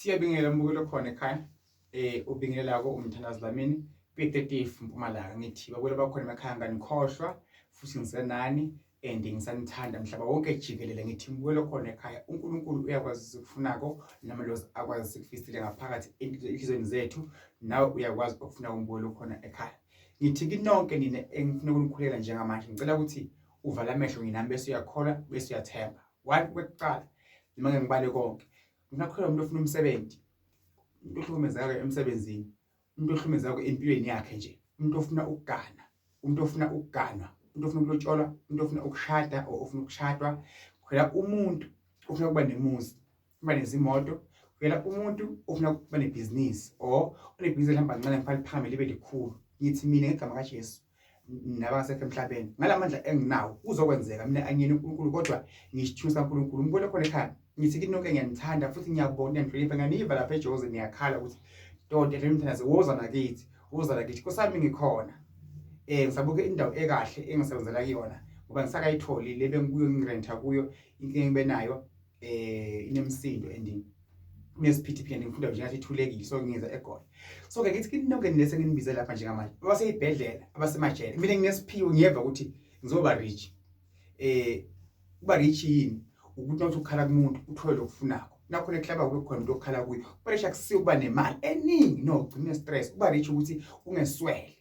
Siyabingelela mbukelo khona ekhaya. Ubingelela ko Mthandazi Dlamini, P30 Mpumalanga. Ngithi bakwela bakhona emakhaya nganikhohlwa futhi ngisenani and ngisanithanda mhlaba wonke jikelele. Ngithi mbukelo khona ekhaya. UNkulunkulu uyakwazi ukufunako namalozi akwazi ukufisile ngaphakathi enhlizweni zethu. Nawe uyakwazi ukufuna umbukelo khona ekhaya. Ngithi kinonke nina engifuna ukunikhulela njengamanje. Ngicela ukuthi uvala amehlo nginami bese uyakhola bese uyathemba. Kwekuqala noma ngibale konke. Ngakholwa umuntu ofuna umsebenzi, umuntu ohlukumezeka emsebenzini, umuntu ohlukumezeka empilweni yakhe nje, umuntu ofuna ukugana, umuntu ofuna ukuganwa, umuntu ofuna ukulotsholwa, umuntu ofuna ukushada or ofuna ukushadwa, khwela umuntu ofuna ukuba nemuzi, kuba nezimoto, khwela umuntu ofuna ukuba nebhizinisi or unebhizinisi elihamba kancane ngifana liphakame libe likhulu. Ngithi mina ngegama kaJesu nabasekho emhlabeni ngalamandla enginawo uzokwenzeka. Mina angiyeni uNkulunkulu kodwa ngishithunisa uNkulunkulu. Mbukelo khona ekhaya. Ngithi kinonke ngiyanithanda futhi ngiyabona nihlonipha nganiva lapha eJozi niyakhala ukuthi Doda Mthandazi woza nakithi, woza lakithi. Nkosami ngikhona. Ngisabuke indawo ekahle engisebenzela kuyona ngoba ngisakayitholi le bengikuyo ngirenta kuyo inkinga engibe nayo inemsindo ending. Kunesiphithiphi ngifunda nje ngathi ithulekile so ngiza eGoli. So ke ngithi kinonke nilese nginibize lapha njengamanje. Abaseyibhedlela, abasemajele. Mina nginesiphiwo ngiyeva ukuthi ngizoba rich. Uba rich yini? Ukuthi nothi ukhala kumuntu uthole lokufunako. Nakho neklaba kube khona into okhala kuyo. Kubalesha kusiya uba nemali eningi no ugcine stress. Uba rich ukuthi ungeswele.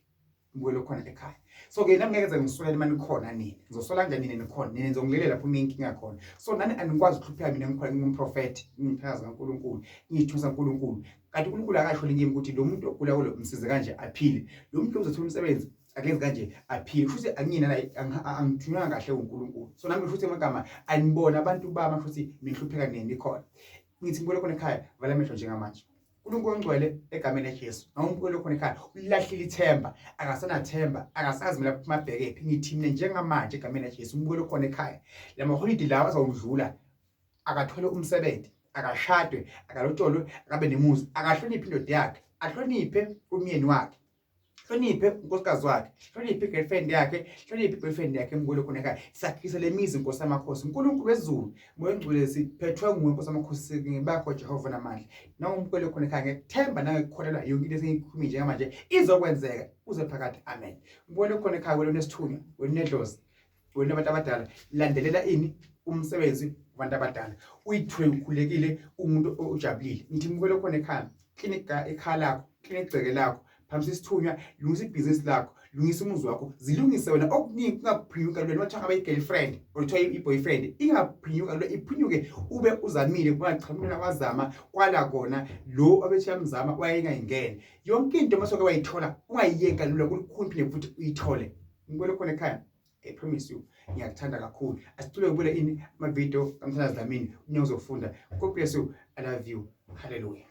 Mbukelo khona ekhaya. So ke nami ngeke ngiswele manje khona nini. Ngizosola kanjani nini khona? Nini ngizongilelela lapho nginenkinga khona. So nani anikwazi ukuhlupheka mina ngikhona ngumprofeti, ngimphakaza kaNkulunkulu, ngiyithunisa uNkulunkulu. Kanti uNkulunkulu akasho ngimi ukuthi lo muntu ogula kulo msize kanje aphile. Lo muntu uzothola umsebenzi akenze kanje aphile. Futhi angiyina la angithunywa kahle uNkulunkulu. So nami futhi emagama anibona abantu bama futhi nihlupheka nini khona. Ngithi mbukelo khona ekhaya vala amehlo njengamanje. uNkulunkulu ongcwele egameni laJesu. Nawumbukelo khona ekhaya ulahlile ithemba, akasanathemba, akasazi mina kumabheke. Ngithi mina njengamanje egameni laJesu umbukelo khona ekhaya. Lama holiday lawa azawudlula akathole umsebenzi, akashadwe, akalotsholwe, akabe nemuzi, akahloniphe indoda yakhe, ahloniphe umyeni wakhe, hloniphe unkosikazi wakhe, hloniphe igirlfriend yakhe, hloniphe boyfriend yakhe. Mbukelo khona ekhaya sakhisa lemizi Nkosi yamakhosi. uNkulunkulu wezulu moya ongcwele siphethwe nguwe Nkosi yamakhosi ngibakho Jehova namandla. Nawumbukelo khona ekhaya ngekuthemba nangekukholelwa yonke into esengikhuluma njengamanje izokwenzeka uze phakathi. Amen. Mbukelo khona ekhaya wena unesithunywa, wena unedlozi, wena abantu abadala landelela ini umsebenzi kubantu abadala. Uyithule ukhulekile umuntu ojabulile. Ngithi mbukelo khona ekhaya klinika ekhaya lakho, klinika igceke lakho, phamisa isithunywa, lungisa ibhizinisi lakho, lungisa umuzi wakho, zilungise wena okuningi kungaphinyuka lona wathi ngabe igirlfriend or uthiwa iboyfriend ingaphinyuka lo iphinyuke ube uzamile kungachamula wazama kwala kona lo abethi yamzama wayengayingene. Yonke into masoke wayithola ungayiyeka lula kulikhulu futhi uyithole. Ngibona khona ekhaya I promise you ngiyakuthanda kakhulu. Asithule kubule ini ama video kaMthandazi Dlamini unyaka uzofunda. God bless you. I love you. Hallelujah.